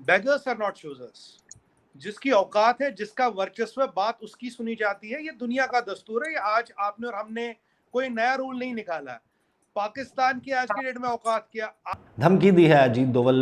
Beggars are not choosers. जिसकी औकात है, जिसका वर्चस्व है, बात उसकी सुनी जाती है। ये दुनिया का दस्तूर है। ये आज आपने और हमने कोई नया रूल नहीं निकाला। पाकिस्तान की आज की डेट में औकात क्या। धमकी दी है अजीत दोवल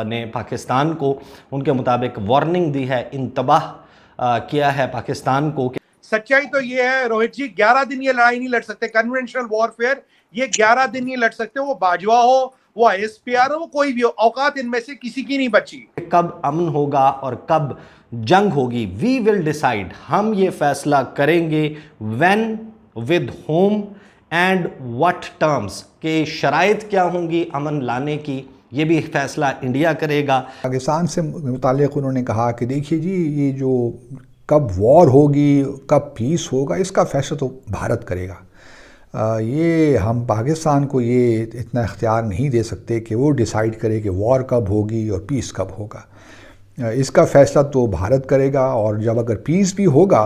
ने पाकिस्तान को, उनके मुताबिक वार्निंग दी है, इंतबाह किया है पाकिस्तान को। सच्चाई तो ये है रोहित जी, 11 दिन ये लड़ाई नहीं लड़ सकते। कन्वेंशनल वॉरफेयर ये 11 दिन नहीं लड़ सकते। वो बाजवा हो, वो ISPR हो, वो कोई भी हो, औकात इनमें से किसी की नहीं बची। कब अमन होगा और कब जंग होगी, वी विल डिसाइड, हम ये फैसला करेंगे। When, with home and what terms, के शराइत क्या होंगी अमन लाने की, ये भी फैसला इंडिया करेगा। पाकिस्तान से मुताल्लिक़ उन्होंने कहा कि देखिए जी, ये जो कब वॉर होगी, कब पीस होगा, इसका फैसला तो भारत करेगा। ये हम पाकिस्तान को ये इतना इख्तियार नहीं दे सकते कि वो डिसाइड करे कि वॉर कब होगी और पीस कब होगा। इसका फ़ैसला तो भारत करेगा, और जब अगर पीस भी होगा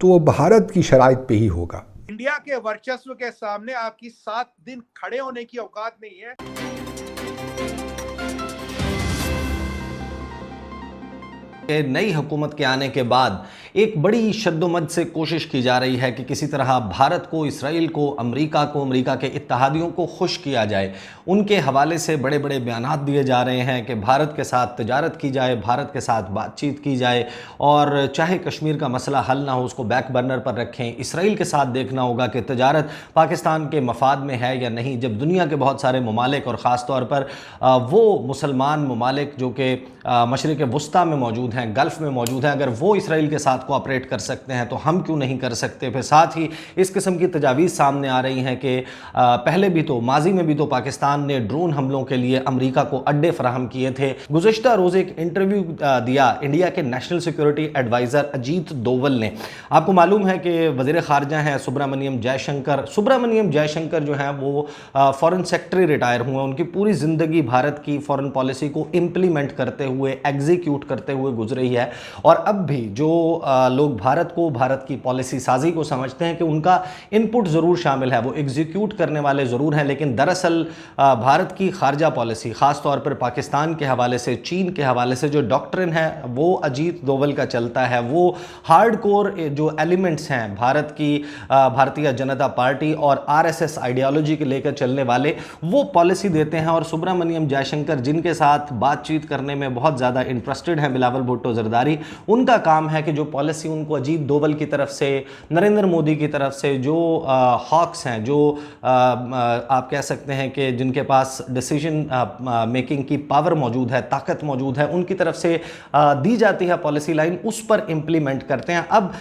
तो वो भारत की शराइत पे ही होगा। इंडिया के वर्चस्व के सामने आपकी 7 दिन खड़े होने की औकात नहीं है। नई हुकूमत के आने के बाद एक बड़ी शद्दोमद से कोशिश की जा रही है कि किसी तरह भारत को, इसराइल को, अमेरिका के इत्तेहादियों को खुश किया जाए। उनके हवाले से बड़े बड़े बयानात दिए जा रहे हैं कि भारत के साथ तजारत की जाए, भारत के साथ बातचीत की जाए, और चाहे कश्मीर का मसला हल ना हो उसको बैक बर्नर पर रखें। इसराइल के साथ देखना होगा कि तजारत पाकिस्तान के मफाद में है या नहीं, जब दुनिया के बहुत सारे ममालिक और ख़ास तौर पर वो मुसलमान ममालिक जो कि मशरिक़ वस्ता में मौजूद हैं, गल्फ़ में मौजूद हैं, अगर वो इसराइल के साथ कोऑपरेट कर सकते हैं तो हम क्यों नहीं कर सकते। फिर साथ ही इस किस्म की तजावीज़ सामने आ रही हैं कि पहले भी तो, माजी में भी तो पाकिस्तान ने ड्रोन हमलों के लिए अमेरिका को अड्डे फराहम किए थे। गुज़श्ता रोज़ एक इंटरव्यू दिया इंडिया के national security adviser Ajit Doval ने। आपको मालूम है कि वज़ीर ख़ारजा हैं सुब्रमण्यम जयशंकर जो हैं वो फ़ॉरेन सेक्रेटरी रिटायर हुए। उनकी पूरी ज़िंदगी भारत की फ़ॉरेन पॉलिसी को इम्प्लीमेंट करते हुए, एग्जीक्यूट करते हुए गुजरी है। और अब भी जो लोग भारत को, भारत की पॉलिसी साजी को समझते हैं कि उनका इनपुट ज़रूर शामिल है, वो एग्जीक्यूट करने वाले ज़रूर हैं, लेकिन दरअसल भारत की खारजा पॉलिसी, ख़ास तौर पर पाकिस्तान के हवाले से, चीन के हवाले से जो डॉक्ट्रिन है वो अजीत दोवल का चलता है। वो हार्ड कोर जो एलिमेंट्स हैं भारत की, भारतीय जनता पार्टी और RSS आइडियोलॉजी के लेकर चलने वाले, वो पॉलिसी देते हैं। और सुब्रमण्यम जयशंकर, जिनके साथ बातचीत करने में बहुत ज़्यादा इंटरेस्टेड हैं बिलावल भुट्टो जरदारी, उनका काम है कि जो पॉलिसी उनको अजीत दोवल की तरफ से, नरेंद्र मोदी की तरफ से, जो हॉक्स हैं, जो आप कह सकते हैं कि जिनके पास डिसीजन मेकिंग की पावर मौजूद है, ताकत मौजूद है, उनकी तरफ से दी जाती है पॉलिसी लाइन, उस पर इम्प्लीमेंट करते हैं। अब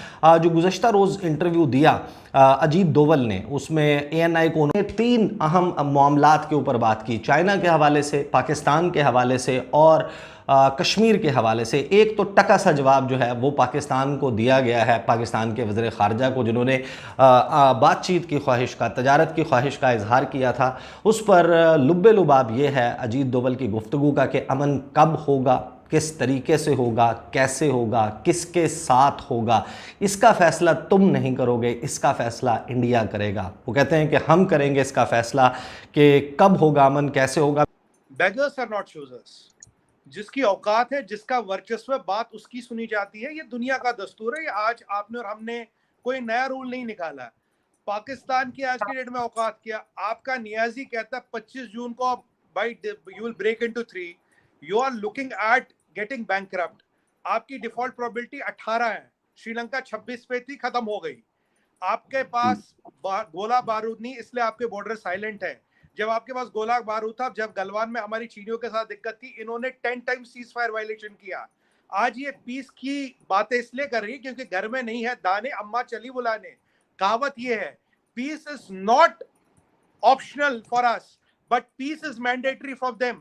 जो गुज़श्ता रोज़ इंटरव्यू दिया अजीत दोवल ने, उसमें ANI को उन्होंने 3 अहम मामलात के ऊपर बात की, चाइना के हवाले से, पाकिस्तान के हवाले से और कश्मीर के हवाले से। एक तो टका सा जवाब जो है वो पाकिस्तान को दिया गया है, पाकिस्तान के वज़ीर ख़ारजा को, जिन्होंने बातचीत की ख्वाहिश का, तजारत की ख्वाहिश का इजहार किया था। उस पर लुब्बे लुबाब ये है अजीत दोवल की गुफ्तगू का कि अमन कब होगा, किस तरीके से होगा, कैसे होगा, किसके साथ होगा, इसका फ़ैसला तुम नहीं करोगे, इसका फ़ैसला इंडिया करेगा। वो कहते हैं कि हम करेंगे इसका फ़ैसला कि कब होगा अमन, कैसे होगा। Beggars are not choosers. जिसकी औकात है, जिसका वर्चस्व है, बात उसकी सुनी जाती है। ये दुनिया का दस्तूर है। ये आज आपने और हमने कोई नया रूल नहीं निकाला। पाकिस्तान की आज की डेट में औकात क्या। आपका नियाजी कहता है 25 जून को by you will break into 3। You are looking at getting bankrupt. आपकी डिफॉल्ट प्रोबेबिलिटी 18 है। श्रीलंका 26 पे थी, खत्म हो गई। आपके पास गोला बारूद नहीं, इसलिए आपके बॉर्डर साइलेंट है। जब आपके पास गोला बारूद था, जब गलवान में हमारी चीनियों के साथ दिक्कत थी, इन्होंने 10 टाइम सीज फायर वायलेशन किया। आज ये पीस की बातें इसलिए कर रही है क्योंकि घर में नहीं है दाने, अम्मा चली बुलाने। कहावत ये है, peace is not optional for us but peace is mandatory for them.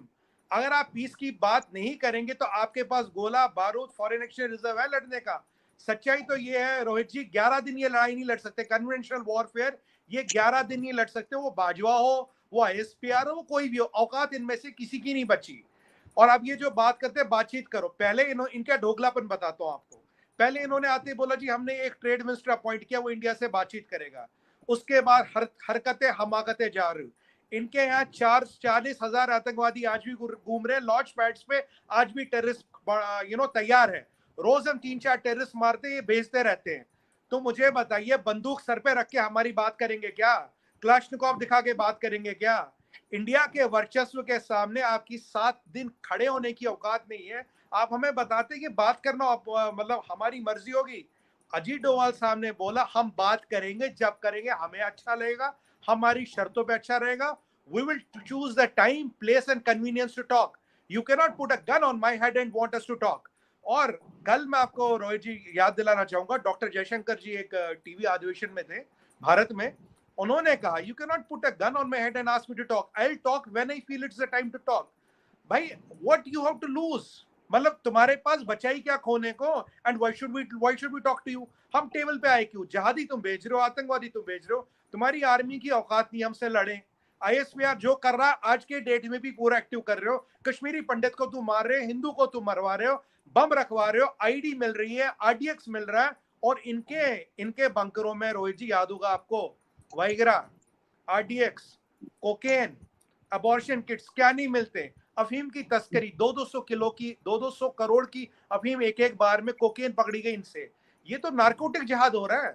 अगर आप पीस की बात नहीं करेंगे तो आपके पास गोला बारूद, फॉरेन एक्सचेंज रिजर्व है लड़ने का। सच्चाई तो ये है रोहित जी, 11 दिन ये लड़ाई नहीं लड़ सकते। कन्वेंशनल वॉरफेयर ये 11 दिन नहीं लड़ सकते। वो बाजवा हो, वो ISPR हो, वो कोई भी हो, औकात इनमें से किसी की नहीं बची। और अब ये जो बात करते हैं बातचीत करो, पहले इनका ढोगलापन बताता हूं आपको। पहले इन्होंने आते ही बोला जी हमने एक ट्रेड मिनिस्टर अपॉइंट किया, वो इंडिया से बातचीत करेगा। उसके बाद हरकतें हमाकतें जारी। इनके यहाँ 40,000 आतंकवादी आज भी घूम रहे हैं लॉन्च पैड्स पे, आज भी टेररिस्ट तैयार है। रोज हम 3-4 टेररिस्ट मारते हैं, ये भेजते रहते हैं। तो मुझे बताइए, बंदूक सर पे रख के हमारी बात करेंगे क्या? क्लाशनिकोव दिखा के बात करेंगे क्या? इंडिया के वर्चस्व के सामने आपकी 7 दिन खड़े होने की औकात नहीं है। आप हमें बताते कि बात करना मतलब हमारी मर्जी होगी। अजीत डोभाल साहब ने बोला हम बात करेंगे, जब करेंगे हमें अच्छा लगेगा, हमारी शर्तों पे अच्छा रहेगा। We will choose the time, place and convenience to talk. You cannot put a gun on my head and want us to talk. और कल मैं आपको रोहित जी याद दिलाना चाहूंगा, डॉक्टर जयशंकर जी एक टीवी अधिवेशन में थे भारत में, उन्होंने कहा you can not put a gun on my head and ask me to talk, I will talk when I feel it's the time to talk. भाई what you have to lose, मतलब तुम्हारे पास बचा ही क्या खोने को? And why should we talk to you? हम टेबल पे आए क्यों? जहादी तुम भेज रहे हो, आतंकवादी तुम भेज रहे हो, तुम्हारी आर्मी की औकात नहीं हमसे लड़े। आईएसपीआर जो कर रहा है आज के डेट में भी पूरा एक्टिव कर रहे हो। कश्मीरी पंडित को तुम मार रहे हो, हिंदू को तुम मरवा रहे हो, बम रखवा रहे हो, आईडी मिल रही है, आरडीएक्स मिल रहा है, और इनके बंकरों में रोहित जी याद होगा आपको, Viagra, RDX, cocaine, abortion kits क्या नहीं मिलते। अफीम की तस्करी 200 किलो की, 200 करोड़ की अफीम एक बार में कोकेन पकड़ी गई इनसे। ये तो नारकोटिक जिहाद हो रहा है।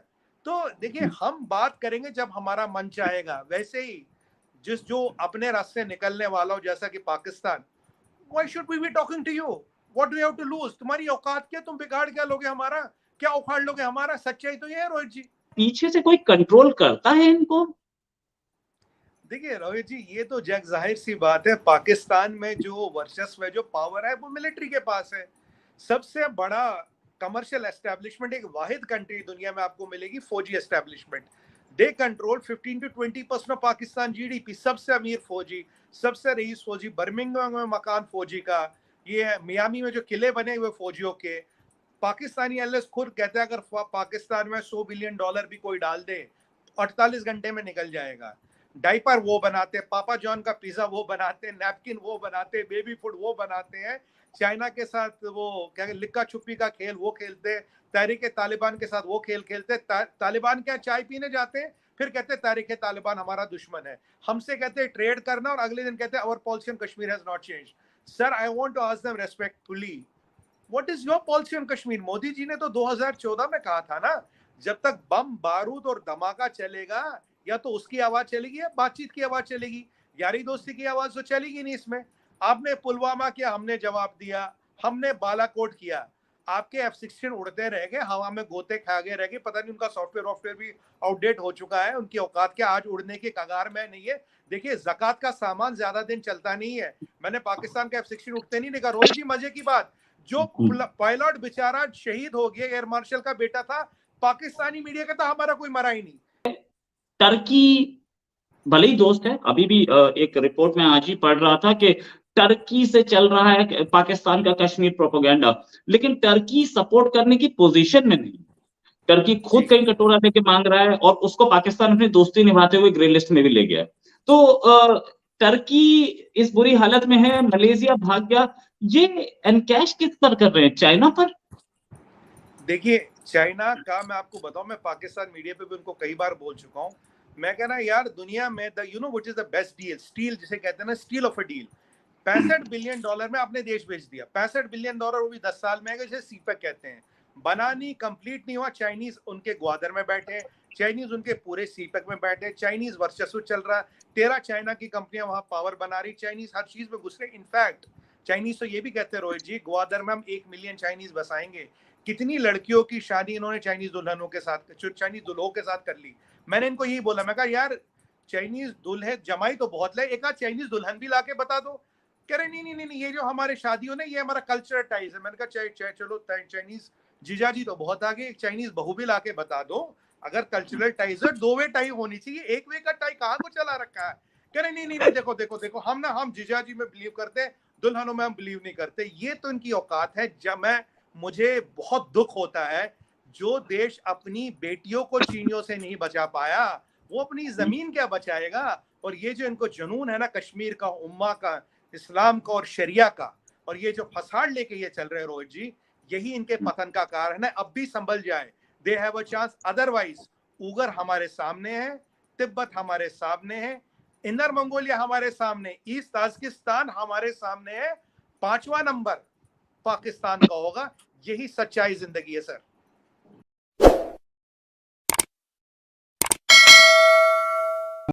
तो देखिए, हम बात करेंगे जब हमारा मन चाहेगा। वैसे ही जो अपने रास्ते निकलने वाला हो, जैसा कि Pakistan, why should we be talking to you? What do you have to lose? तुम्हारी औकात क्या? तुम बिगाड़ क्या लोगे हमारा? क्या उखाड़ लोगे हमारा? सच्चाई तो ये है रोहित जी। पीछे से कोई कंट्रोल करता है इनको? देखिए रोहित जी, ये तो जग जाहिर सी बात है, पाकिस्तान में जो वर्चस्व है, जो पावर है, वो मिलिट्री के पास है। सबसे बड़ा कमर्शियल एस्टेब्लिशमेंट एक वाहिद कंट्री दुनिया में आपको मिलेगी, फौजी establishment. They control 15 to 20% of Pakistan GDP. सबसे अमीर फौजी, सबसे रईस फौजी, बर्मिंघम में मकान फौजी का, ये मियामी में जो किले बने हुए फौजियों के। पाकिस्तानी एनालिस्ट खुद कहते हैं अगर पाकिस्तान में $100 बिलियन भी कोई डाल दे, 48 घंटे में निकल जाएगा। डाइपर वो बनाते, पापा जॉन का पिज्जा वो बनाते, नैपकिन वो बनाते, बेबी फूड वो बनाते हैं। चाइना के साथ वो क्या लिक्का छुपी का खेल वो खेलते, तहरीक तालिबान के साथ वो खेल खेलते। तालिबान क्या चाय पीने जाते हैं, फिर कहते तहरीक तालिबान हमारा दुश्मन है, हमसे कहते ट्रेड करना, और अगले दिन कहते our policy on Kashmir has not changed. Sir, I want to ask them respectfully, what is your policy on Kashmir? Modi ji ने तो 2014 में कहा था ना, जब तक बम बारूद और धमाका चलेगा, या तो उसकी आवाज चलेगी या बातचीत की आवाज चलेगी। यारी दोस्ती की आवाज तो चलेगी नहीं इसमें। आपने पुलवामा किया, हमने जवाब दिया, हमने बालाकोट किया, आपके F-16 उड़ते रह गए, हवा में गोते खा गए रह गए, पता नहीं उनका सॉफ्टवेयर भी आउटडेट हो चुका है, उनकी औकात क्या आज उड़ने के कगार में नहीं है। देखिए, ज़कात का सामान ज्यादा दिन चलता नहीं है। मैंने पाकिस्तान के F-16 उड़ते नहीं देखा। रोहित जी, मजे की बात, जो पायलट बेचारा शहीद हो गया, एयर मार्शल का बेटा था, पाकिस्तानी मीडिया कहता हमारा कोई मरा ही नहीं। टर्की भले ही दोस्त है, अभी भी एक रिपोर्ट में आज ही पढ़ रहा था कि टर्की से चल रहा है पाकिस्तान का कश्मीर प्रोपेगेंडा, लेकिन टर्की सपोर्ट करने की पोजीशन में नहीं। टर्की खुद कहीं कटोरा लेके मांग रहा है, और उसको पाकिस्तान अपनी दोस्ती निभाते हुए ग्रे लिस्ट में भी ले गया। तो टर्की इस बुरी हालत में है, मलेशिया भाग गया। ये एनकैश किस पर कर रहे हैं? चाइना पर? देखिए, चाइना का मैं आपको बताऊं, मैं पाकिस्तान मीडिया पे भी उनको कई बार बोल चुका हूं। मैं कह रहा यार, दुनिया में which is the best deal, steel जिसे कहते हैं ना, steel of a deal. $65 billion में आपने देश बेच दिया। $65 बिलियन वो भी 10 साल में है, जिसे सीपेक कहते हैं। बनानी कंप्लीट नहीं हुआ, चाइनीज उनके ग्वादर में बैठे, चाइनीज उनके पूरे सीपेक में बैठे, चाइनीज वर्चस्व चल रहा है, 13 चाइना की कंपनियां वहां पावर बना रही, चाइनीज हर चीज में घुस रहे। इनफैक्ट चाइनीज तो ये भी कहते हैं रोहित जी, ग्वादर में हम 1 मिलियन चाइनीज बसाएंगे। कितनी लड़कियों की शादी इन्होंने चाइनीज दुल्हनों के साथ, चाइनीज दुल्हों के साथ कर ली। मैंने इनको यही बोला, मैं कहा यार चाइनीज दुल्हे जमाई तो बहुत ले, एक आध चाइनीज दुल्हन भी लाके बता दो। कह रहे नहीं, ये जो हमारे शादियों ने, ये हमारा कल्चरल टाइज है। मैंने कहा चलो चाइनीज जीजाजी तो बहुत आगे, एक चाइनीज बहू भी लाके बता दो। अगर कल्चरल टाइज है, 2 वे टाई होनी चाहिए, 1 वे का टाई कहाँ को चला रखा है। कह रहे नहीं, देखो हम जीजाजी में बिलीव करते हैं, दुल्हनों में हम बिलीव नहीं करते। ये तो इनकी औकात है। जब मुझे बहुत दुख होता है, जो देश अपनी बेटियों को चीनियों से नहीं बचा पाया, वो अपनी जमीन क्या बचाएगा। और ये जो इनको जुनून है ना कश्मीर का, उम्मा का, इस्लाम का और शरिया का, और ये जो फसाड लेके ये चल रहे हैं रोहित जी, यही इनके पतन का कारण है। अब भी संभल जाए, they have a chance. Otherwise उगर हमारे सामने है, तिब्बत हमारे सामने है, इनर मंगोलिया हमारे सामने, ईस्ट ताजिकिस्तान हमारे सामने है, 5वां नंबर पाकिस्तान का होगा। यही सच्चाई जिंदगी है सर।